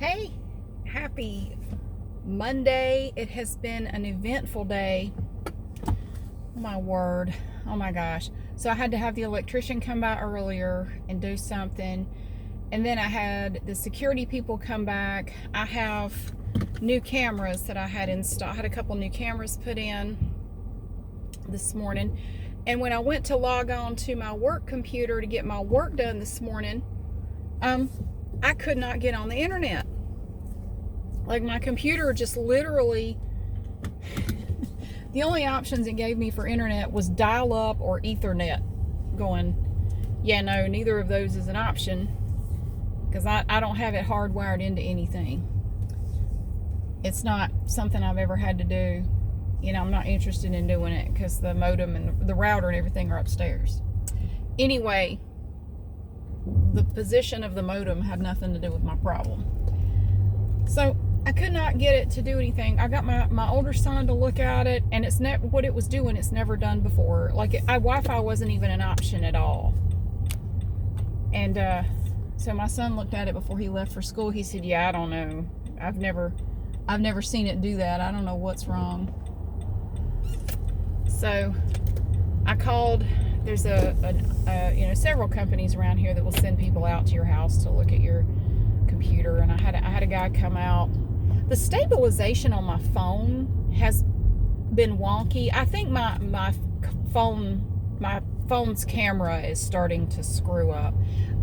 Hey, happy Monday. It has been an eventful day. Oh my word. Oh my gosh. So I had to have the electrician come by earlier and do something. And then I had the security people come back. I have new cameras that I had installed. I had a couple new cameras put in this morning. And when I went to log on to my work computer to get my work done this morning, I could not get on the internet. Like, my computer just literally, the only options it gave me for internet was dial up or Ethernet. Going, yeah, no, neither of those is an option because I don't have it hardwired into anything. It's not something I've ever had to do. You know, I'm not interested in doing it because the modem and the router and everything are upstairs. Anyway, the position of the modem had nothing to do with my problem. So I could not get it to do anything. I got my older son to look at it, and it's what it was doing, it's never done before. Like, Wi-Fi wasn't even an option at all. And so my son looked at it before he left for school. He said, yeah, I don't know. I've never seen it do that. I don't know what's wrong. So I called. There's several companies around here that will send people out to your house to look at your computer, and I had a guy come out. The stabilization on my phone has been wonky. I think my phone's camera is starting to screw up.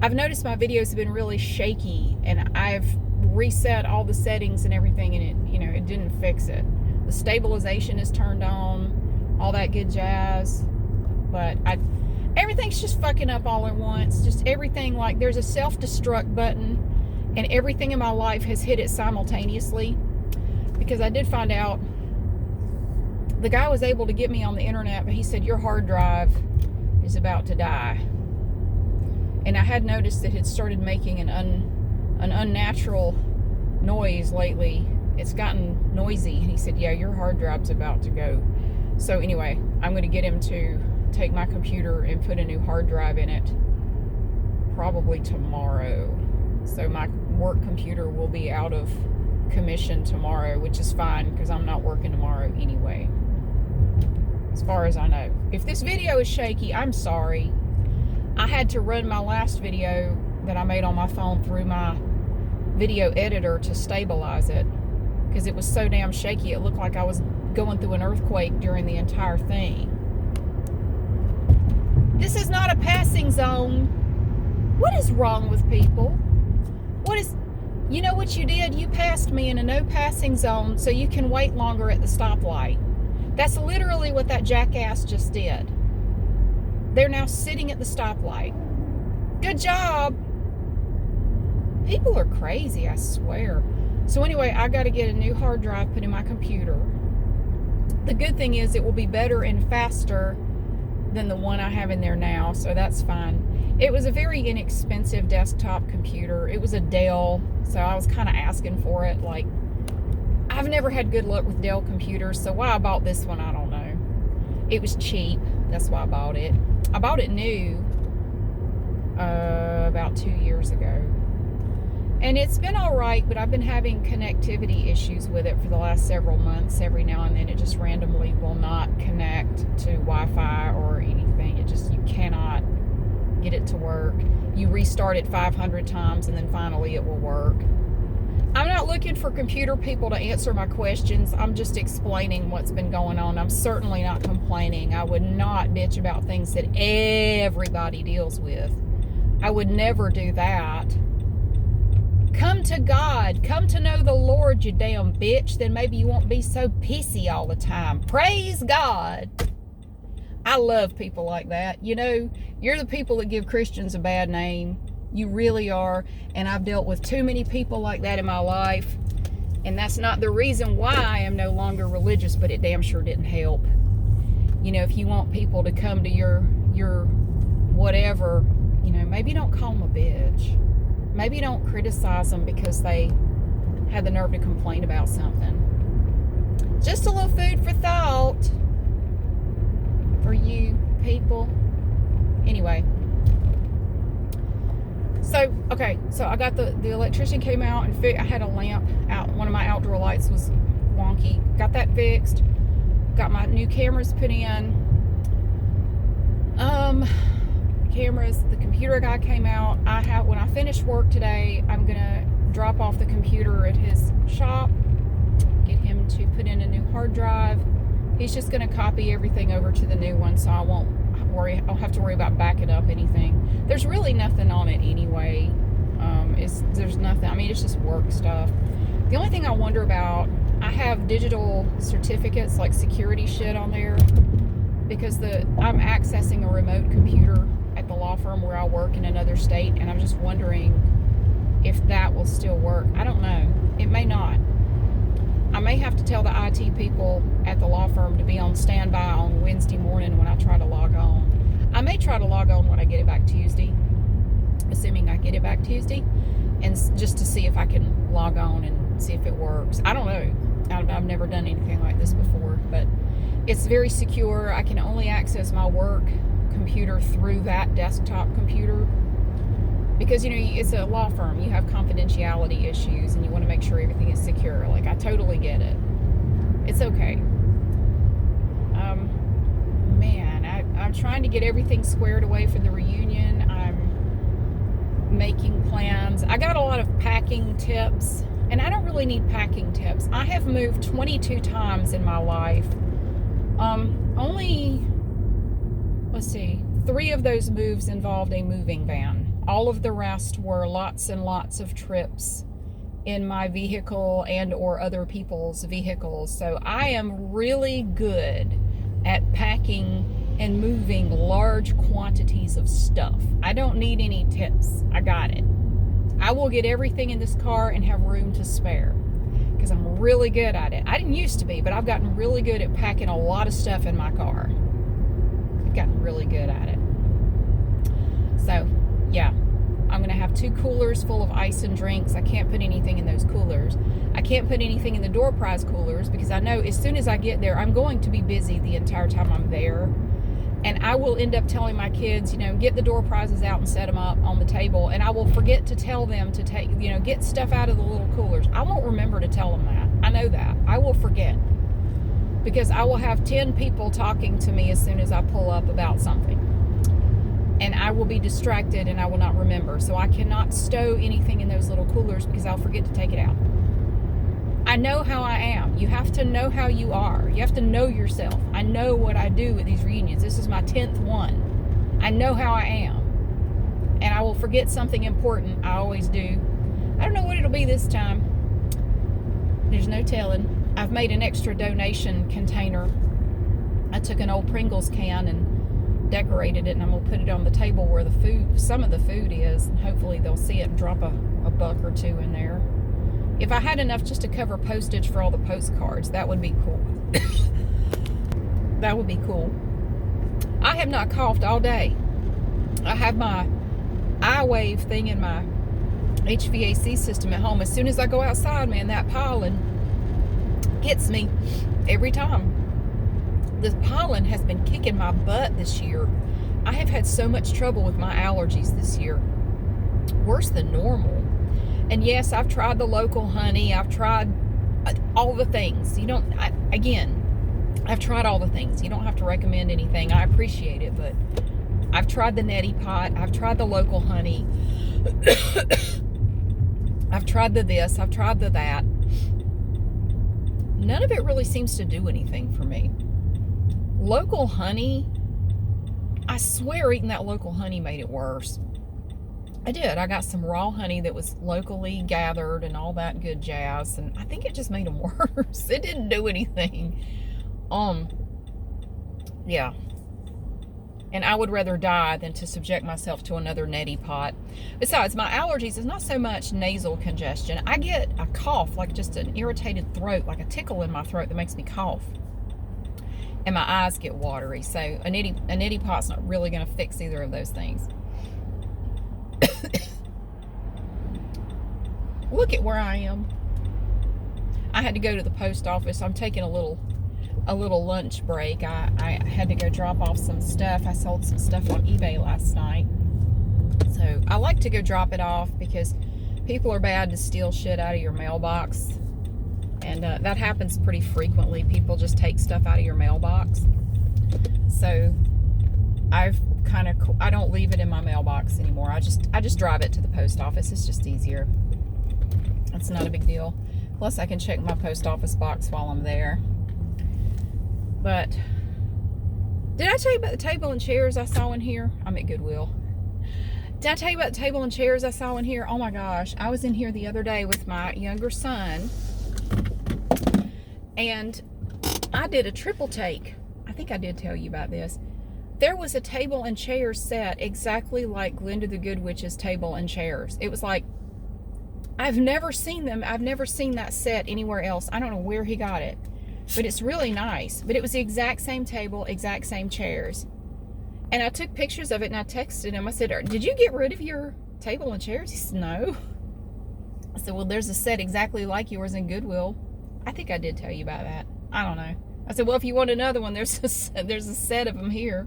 I've noticed my videos have been really shaky, and I've reset all the settings and everything, and it didn't fix it. The stabilization is turned on, all that good jazz, but everything's just fucking up all at once. Just everything, like there's a self-destruct button, and everything in my life has hit it simultaneously, because I did find out the guy was able to get me on the internet, but he said your hard drive is about to die. And I had noticed that it started making an unnatural noise lately. It's gotten noisy, and he said, yeah, your hard drive's about to go. So anyway, I'm going to get him to take my computer and put a new hard drive in it probably tomorrow. So my work computer will be out of commission tomorrow, which is fine because I'm not working tomorrow anyway, as far as I know. If this video is shaky, I'm sorry. I had to run my last video that I made on my phone through my video editor to stabilize it because it was so damn shaky. It looked like I was going through an earthquake during the entire thing. This is not a passing zone. What is wrong with people? You know what you did? You passed me in a no passing zone so you can wait longer at the stoplight. That's literally what that jackass just did. They're now sitting at the stoplight. Good job. People are crazy, I swear. So anyway, I got to get a new hard drive put in my computer. The good thing is it will be better and faster than the one I have in there now, so that's fine. It was a very inexpensive desktop computer. It was a Dell, so I was kind of asking for it. Like, I've never had good luck with Dell computers, so why I bought this one, I don't know. It was cheap, that's why I bought it. I bought it new about 2 years ago. And it's been all right, but I've been having connectivity issues with it for the last several months. Every now and then it just randomly will not connect to Wi-Fi or anything. You cannot get it to work. You restart it 500 times and then finally it will work. I'm not looking for computer people to answer my questions. I'm just explaining what's been going on. I'm certainly not complaining. I would not bitch about things that everybody deals with. I would never do that. Come to God. Come to know the Lord, you damn bitch. Then maybe you won't be so pissy all the time. Praise God. I love people like that. You know, you're the people that give Christians a bad name. You really are. And I've dealt with too many people like that in my life. And that's not the reason why I am no longer religious, but it damn sure didn't help. You know, if you want people to come to your whatever, maybe don't call them a bitch. Maybe don't criticize them because they had the nerve to complain about something. Just a little food for thought for you people. Anyway, So, okay, so I got the electrician came out and I had a lamp out. One of my outdoor lights was wonky. Got that fixed. Got my new cameras put in. Cameras. The computer guy came out. When I finish work today, I'm gonna drop off the computer at his shop. Get him to put in a new hard drive. He's just gonna copy everything over to the new one, so I won't have to worry about backing up anything. There's really nothing on it anyway. There's nothing. I mean, it's just work stuff. The only thing I wonder about, I have digital certificates, like security shit on there, because I'm accessing a remote computer at the law firm where I work in another state, and I'm just wondering if that will still work. I don't know. It may not. I may have to tell the IT people at the law firm to be on standby on Wednesday morning when I try to log on. I may try to log on when I get it back Tuesday, assuming I get it back Tuesday, and just to see if I can log on and see if it works. I don't know. I've never done anything like this before, but it's very secure. I can only access my work computer through that desktop computer because, you know, it's a law firm. You have confidentiality issues and you want to make sure everything is secure. Like, I totally get it. It's okay. I'm trying to get everything squared away for the reunion. I'm making plans. I got a lot of packing tips, and I don't really need packing tips. I have moved 22 times in my life. Only, let's see, 3 of those moves involved a moving van. All of the rest were lots and lots of trips in my vehicle and or other people's vehicles. So I am really good at packing and moving large quantities of stuff. I don't need any tips. I got it. I will get everything in this car and have room to spare because I'm really good at it. I didn't used to be, but I've gotten really good at packing a lot of stuff in my car. I've gotten really good at it. So, yeah. I'm going to have 2 coolers full of ice and drinks. I can't put anything in those coolers. I can't put anything in the door prize coolers because I know as soon as I get there, I'm going to be busy the entire time I'm there. And I will end up telling my kids, you know, get the door prizes out and set them up on the table. And I will forget to tell them to take, you know, get stuff out of the little coolers. I won't remember to tell them that. I know that. I will forget. Because I will have 10 people talking to me as soon as I pull up about something. And I will be distracted and I will not remember. So I cannot stow anything in those little coolers because I'll forget to take it out. I know how I am. You have to know how you are. You have to know yourself. I know what I do at these reunions. This is my 10th one. I know how I am. And I will forget something important. I always do. I don't know what it'll be this time. There's no telling. I've made an extra donation container. I took an old Pringles can and decorated it, and I'm going to put it on the table where the food, some of the food is, and hopefully they'll see it and drop a buck or 2 in there. If I had enough just to cover postage for all the postcards, that would be cool. That would be cool. I have not coughed all day. I have my iWave thing in my HVAC system at home. As soon as I go outside, man, that pollen gets me every time. The pollen has been kicking my butt this year. I have had so much trouble with my allergies this year. Worse than normal. And yes, I've tried the local honey. I've tried all the things. I've tried all the things. You don't have to recommend anything. I appreciate it, but I've tried the neti pot. I've tried the local honey. I've tried the this. I've tried the that. None of it really seems to do anything for me. Local honey, I swear eating that local honey made it worse. I did. I got some raw honey that was locally gathered and all that good jazz, and I think it just made them worse. It didn't do anything. Yeah. And I would rather die than to subject myself to another neti pot. Besides, my allergies is not so much nasal congestion. I get a cough, like just an irritated throat, like a tickle in my throat that makes me cough. And my eyes get watery. So a neti pot's not really going to fix either of those things. Look at where I am. I had to go to the post office. I'm taking a little lunch break. I had to go drop off some stuff. I sold some stuff on eBay last night. So I like to go drop it off because people are bad to steal shit out of your mailbox. And that happens pretty frequently. People just take stuff out of your mailbox. So I don't leave it in my mailbox anymore. I just drive it to the post office. It's just easier. It's not a big deal. Plus I can check my post office box while I'm there. But did I tell you about the table and chairs I saw in here? I'm at Goodwill. Did I tell you about the table and chairs I saw in here? Oh my gosh. I was in here the other day with my younger son. And I did a triple take. I think I did tell you about this. There was a table and chair set exactly like Glinda the Good Witch's table and chairs. It was like, I've never seen them. I've never seen that set anywhere else. I don't know where he got it. But it's really nice. But it was the exact same table, exact same chairs. And I took pictures of it and I texted him. I said, did you get rid of your table and chairs? He said, no. I said, well, there's a set exactly like yours in Goodwill. I think I did tell you about that. I don't know. I said, well, if you want another one, there's a set of them here.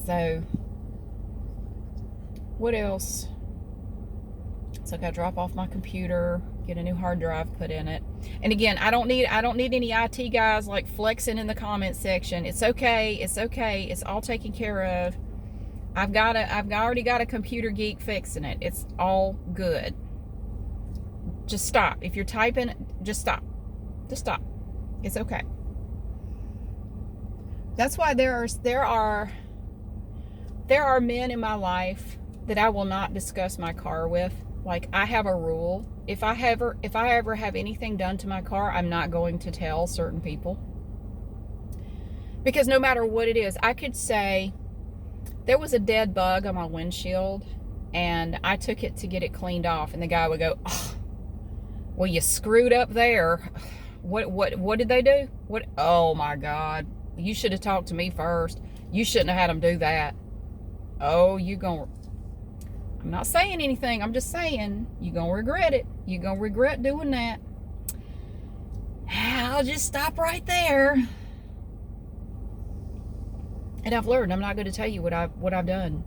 So, what else? So I got to drop off my computer, get a new hard drive put in it. And again, I don't need any IT guys like flexing in the comment section. It's okay. It's okay. It's all taken care of. I've already got a computer geek fixing it. It's all good. Just stop. If you're typing, just stop. Just stop. It's okay. That's why there are men in my life that I will not discuss my car with. Like, I have a rule. If I ever have anything done to my car, I'm not going to tell certain people. Because no matter what it is, I could say there was a dead bug on my windshield and I took it to get it cleaned off, and the guy would go, oh, well, you screwed up there. What did they do? Oh my God. You should have talked to me first. You shouldn't have had them do that. Oh, I'm not saying anything. I'm just saying you're going to regret it. You're going to regret doing that. I'll just stop right there. And I've learned I'm not going to tell you what I've done.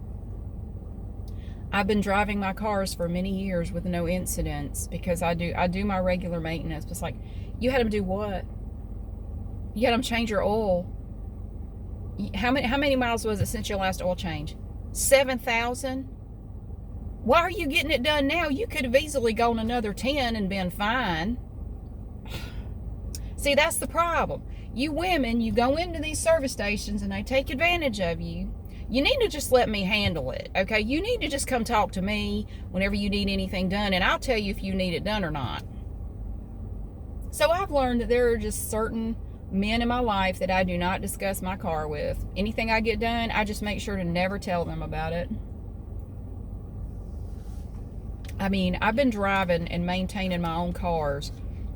I've been driving my cars for many years with no incidents because I do my regular maintenance. It's like, you had them do what? You had them change your oil. How many miles was it since your last oil change? 7,000? Why are you getting it done now? You could have easily gone another 10 and been fine. See, that's the problem. You women, you go into these service stations and they take advantage of you. You need to just let me handle it, okay? You need to just come talk to me whenever you need anything done, and I'll tell you if you need it done or not. So I've learned that there are just certain men in my life that I do not discuss my car with. Anything I get done, I just make sure to never tell them about it. I mean, I've been driving and maintaining my own cars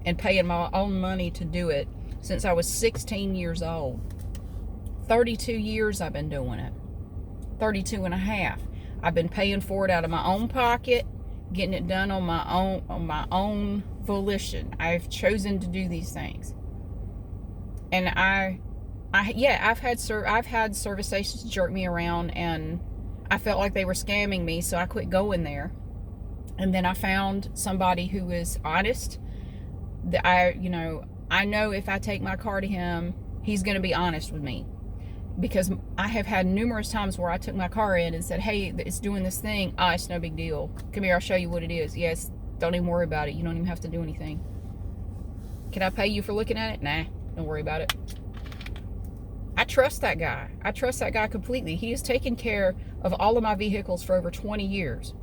and paying my own money to do it since I was 16 years old. 32 years I've been doing it. 32 and a half. I've been paying for it out of my own pocket, getting it done on my own volition. I've chosen to do these things. And I've had service stations jerk me around, and I felt like they were scamming me, so I quit going there. And then I found somebody who is honest. That I know if I take my car to him, he's going to be honest with me. Because I have had numerous times where I took my car in and said, hey, it's doing this thing. It's no big deal. Come here, I'll show you what it is. Yes, don't even worry about it. You don't even have to do anything. Can I pay you for looking at it? Nah, don't worry about it. I trust that guy. I trust that guy completely. He has taken care of all of my vehicles for over 20 years.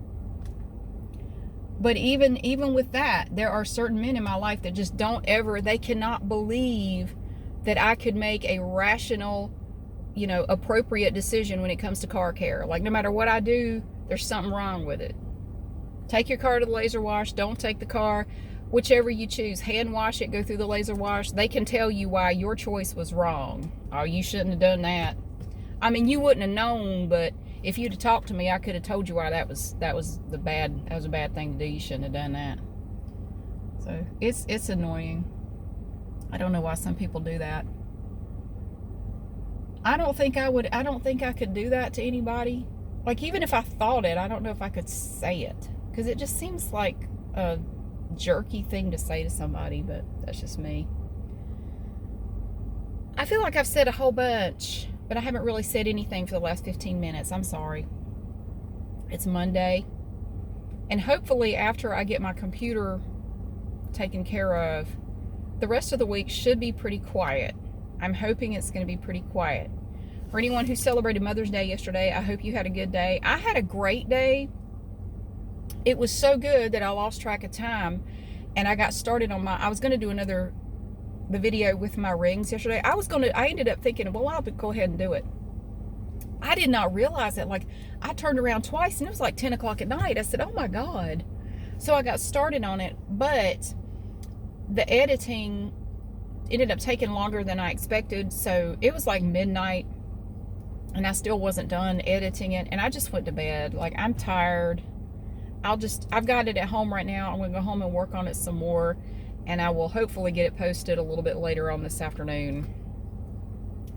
But even with that, there are certain men in my life that just they cannot believe that I could make a rational, appropriate decision when it comes to car care. Like, no matter what I do, there's something wrong with it. Take your car to the laser wash. Don't take the car. Whichever you choose, hand wash it, go through the laser wash. They can tell you why your choice was wrong. Oh, you shouldn't have done that. I mean, you wouldn't have known, but if you'd have talked to me, I could have told you why that was a bad thing to do. You shouldn't have done that. So it's annoying. I don't know why some people do that. I don't think I could do that to anybody. Like, even if I thought it, I don't know if I could say it. Because it just seems like a jerky thing to say to somebody, but that's just me. I feel like I've said a whole bunch, but I haven't really said anything for the last 15 minutes. I'm sorry. It's Monday. And hopefully after I get my computer taken care of, the rest of the week should be pretty quiet. I'm hoping it's going to be pretty quiet. For anyone who celebrated Mother's Day yesterday, I hope you had a good day. I had a great day. It was so good that I lost track of time, and I got started on I was going to do the video with my rings yesterday. I ended up thinking, well, I'll go ahead and do it. I did not realize that. Like, I turned around twice and it was like 10 o'clock at night. I said, oh my God. So I got started on it, but the editing ended up taking longer than I expected. So it was like midnight and I still wasn't done editing it. And I just went to bed. Like, I'm tired. I've got it at home right now. I'm going to go home and work on it some more. And I will hopefully get it posted a little bit later on this afternoon.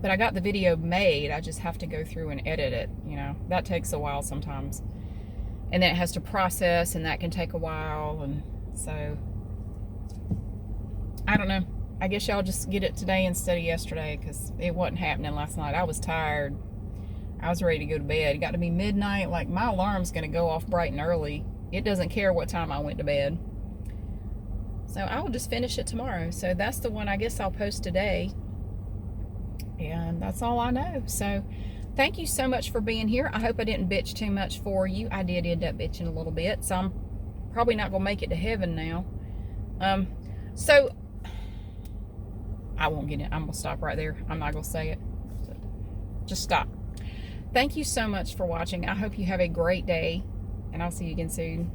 But I got the video made. I just have to go through and edit it. You know, that takes a while sometimes. And then it has to process, and that can take a while. And so, I don't know. I guess y'all just get it today instead of yesterday, because it wasn't happening last night. I was tired. I was ready to go to bed. It got to be midnight. Like, my alarm's going to go off bright and early. It doesn't care what time I went to bed. So I will just finish it tomorrow. So that's the one I guess I'll post today. And that's all I know. So thank you so much for being here. I hope I didn't bitch too much for you. I did end up bitching a little bit. So I'm probably not going to make it to heaven now. So I won't get it. I'm going to stop right there. I'm not going to say it. So just stop. Thank you so much for watching. I hope you have a great day. And I'll see you again soon.